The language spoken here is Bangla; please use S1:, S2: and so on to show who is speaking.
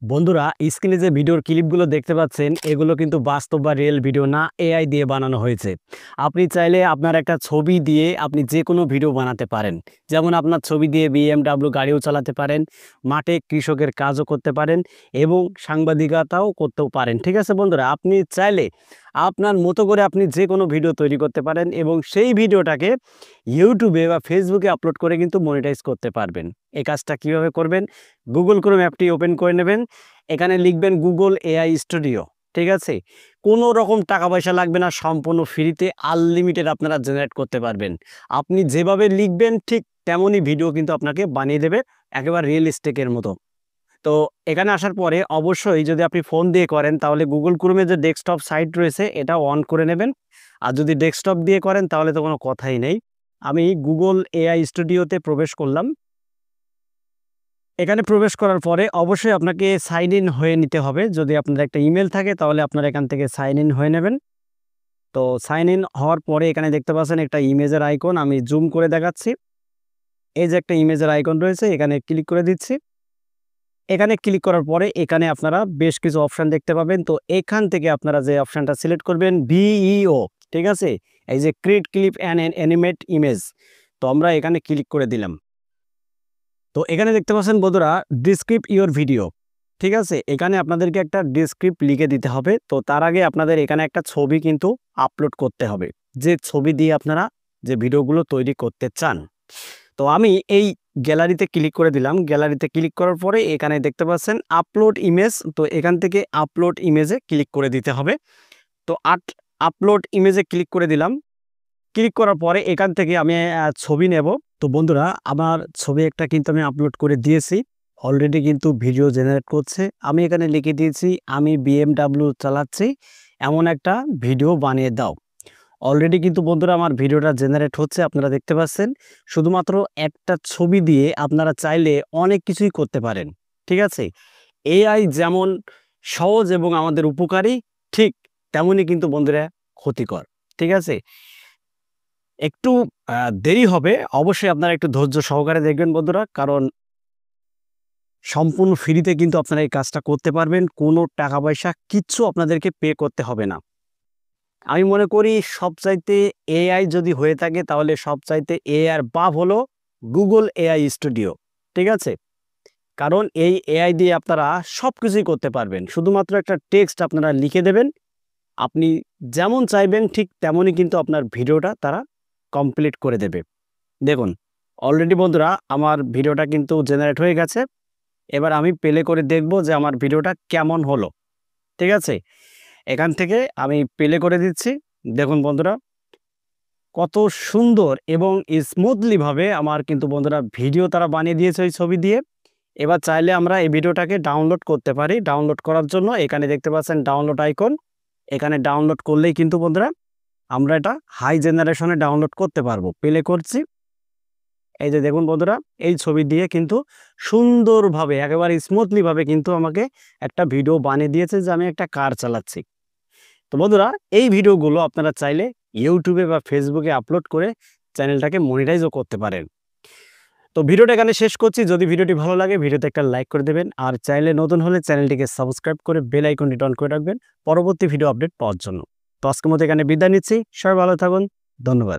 S1: বন্ধুরা, স্ক্রিনে যে ভিডিওর ক্লিপগুলো দেখতে পাচ্ছেন এগুলো কিন্তু বাস্তব বা রিয়েল ভিডিও না, এআই দিয়ে বানানো হয়েছে। আপনি চাইলে আপনার একটা ছবি দিয়ে আপনি যে কোনো ভিডিও বানাতে পারেন। যেমন আপনার ছবি দিয়ে বিএমডাব্লিউ গাড়িও চালাতে পারেন, মাঠে কৃষকের কাজও করতে পারেন এবং সাংবাদিকতাও করতেও পারেন। ঠিক আছে বন্ধুরা, আপনি চাইলে আপনার মতো করে আপনি যে কোনো ভিডিও তৈরি করতে পারেন এবং সেই ভিডিওটাকে ইউটিউবে বা ফেসবুকে আপলোড করে কিন্তু মনিটাইজ করতে পারবেন। এই কাজটা কিভাবে করবেন? গুগল ক্রোম অ্যাপটি ওপেন করে নেবেন। এখানে লিখবেন গুগল এআই স্টুডিও। ঠিক আছে, কোনো রকম টাকা পয়সা লাগবে না, সম্পূর্ণ ফ্রিতে আনলিমিটেড আপনারা জেনারেট করতে পারবেন। আপনি যেভাবে লিখবেন ঠিক তেমনই ভিডিও কিন্তু আপনাকে বানিয়ে দেবে, একেবারে রিয়েলিস্টিকের মতো। তো এখানে আসার পরে অবশ্যই যদি আপনি ফোন দিয়ে করেন তাহলে গুগল ক্রোমে যে ডেস্কটপ সাইট রয়েছে এটা অন করে নেবেন। আর যদি ডেস্কটপ দিয়ে করেন তাহলে তো কোনো কথাই নেই। আমি গুগল এআই স্টুডিওতে প্রবেশ করলাম। এখানে প্রবেশ করার পরে অবশ্যই আপনাকে সাইন ইন হয়ে নিতে হবে। যদি আপনার একটা ইমেল থাকে তাহলে আপনারা এখান থেকে সাইন ইন হয়ে নেবেন। তো সাইন ইন হওয়ার পরে এখানে দেখতে পাচ্ছেন একটা ইমেজের আইকন, আমি জুম করে দেখাচ্ছি। এই যে একটা ইমেজের আইকন রয়েছে, এখানে ক্লিক করে দিচ্ছি। এখানে ক্লিক করার পরে এখানে আপনারা বেশ কিছু অপশান দেখতে পাবেন। তো এখান থেকে আপনারা যে অপশানটা সিলেক্ট করবেন ভিইও, ঠিক আছে, এই যে create clip and animate image. তো আমরা এখানে ক্লিক করে দিলাম। তো এখানে দেখতে পাচ্ছেন বন্ধুরা, ডিসক্রিপ ইওর ভিডিও। ঠিক আছে, এখানে আপনাদেরকে একটা ডিসক্রিপ্ট লিখে দিতে হবে। তো তার আগে আপনাদের এখানে একটা ছবি কিন্তু আপলোড করতে হবে, যে ছবি দিয়ে আপনারা যে ভিডিওগুলো তৈরি করতে চান। তো আমি এই গ্যালারিতে ক্লিক করে দিলাম। গ্যালারিতে ক্লিক করার পরে এখানে দেখতে পাচ্ছেন আপলোড ইমেজ। তো এখান থেকে আপলোড ইমেজে ক্লিক করে দিতে হবে। তো আপলোড ইমেজে ক্লিক করে দিলাম। ক্লিক করার পরে এখান থেকে আমি ছবি নেব। তো বন্ধুরা, আমার ছবি একটা কিন্তু আমি আপলোড করে দিয়েছি। অলরেডি কিন্তু ভিডিও জেনারেট করছে। আমি এখানে লিখে দিয়েছি আমি বিএমডাব্লিউ চালাচ্ছি, এমন একটা ভিডিও বানিয়ে দাও। অলরেডি কিন্তু বন্ধুরা আমার ভিডিওটা জেনারেট হচ্ছে, আপনারা দেখতে পাচ্ছেন। শুধুমাত্র একটা ছবি দিয়ে আপনারা চাইলে অনেক কিছুই করতে পারেন। ঠিক আছে, এআই যেমন সহজ এবং আমাদের উপকারী, ঠিক তেমনই কিন্তু বন্ধুরা ক্ষতিকর। ঠিক আছে, একটু দেরি হবে, অবশ্যই আপনারা একটু ধৈর্য সহকারে দেখবেন বন্ধুরা, কারণ সম্পূর্ণ ফ্রিতে কিন্তু আপনারা এই কাজটা করতে পারবেন। কোনো টাকা পয়সা কিচ্ছু আপনাদেরকে পে করতে হবে না। আমি মনে করি সবচাইতে এআই যদি হয়ে থাকে তাহলে সবচাইতে এআইয়ের বাপ হলো গুগল এআই স্টুডিও। ঠিক আছে, কারণ এই এআই দিয়ে আপনারা সব কিছুই করতে পারবেন। শুধুমাত্র একটা টেক্সট আপনারা লিখে দেবেন, আপনি যেমন চাইবেন ঠিক তেমনই কিন্তু আপনার ভিডিওটা তারা কমপ্লিট করে দেবে। দেখুন, অলরেডি বন্ধুরা আমার ভিডিওটা কিন্তু জেনারেট হয়ে গেছে। এবার আমি প্লে করে দেখব যে আমার ভিডিওটা কেমন হলো। ঠিক আছে, এখান থেকে আমি প্লে করে দিচ্ছি। দেখুন বন্ধুরা, কত সুন্দর এবং স্মুথলিভাবে আমার কিন্তু বন্ধুরা ভিডিও তারা বানিয়ে দিয়েছে ওই ছবি দিয়ে। এবার চাইলে আমরা এই ভিডিওটাকে ডাউনলোড করতে পারি। ডাউনলোড করার জন্য এখানে দেখতে পাচ্ছেন ডাউনলোড আইকন। এখানে ডাউনলোড করলেই কিন্তু বন্ধুরা আমরা এটা হাই জেনারেশনে ডাউনলোড করতে পারবো। প্লে করছি। এই যে দেখুন বন্ধুরা, এই ছবি দিয়ে কিন্তু সুন্দরভাবে একেবারে স্মুথলিভাবে কিন্তু আমাকে একটা ভিডিও বানিয়ে দিয়েছে যে আমি একটা কার চালাচ্ছি। তো বন্ধুরা, এই ভিডিওগুলো আপনারা চাইলে ইউটিউবে বা ফেসবুকে আপলোড করে চ্যানেলটাকে মনিটাইজও করতে পারেন। তো ভিডিওটা এখানে শেষ করছি। যদি ভিডিওটি ভালো লাগে ভিডিওতে একটা লাইক করে দেবেন, আর চাইলে নতুন হলে চ্যানেলটিকে সাবস্ক্রাইব করে বেল আইকনটি অন করে রাখবেন পরবর্তী ভিডিও আপডেট পাওয়ার জন্য। তো আজকের মতো এখানে বিদায় নিচ্ছি। সবাই ভালো থাকুন, ধন্যবাদ।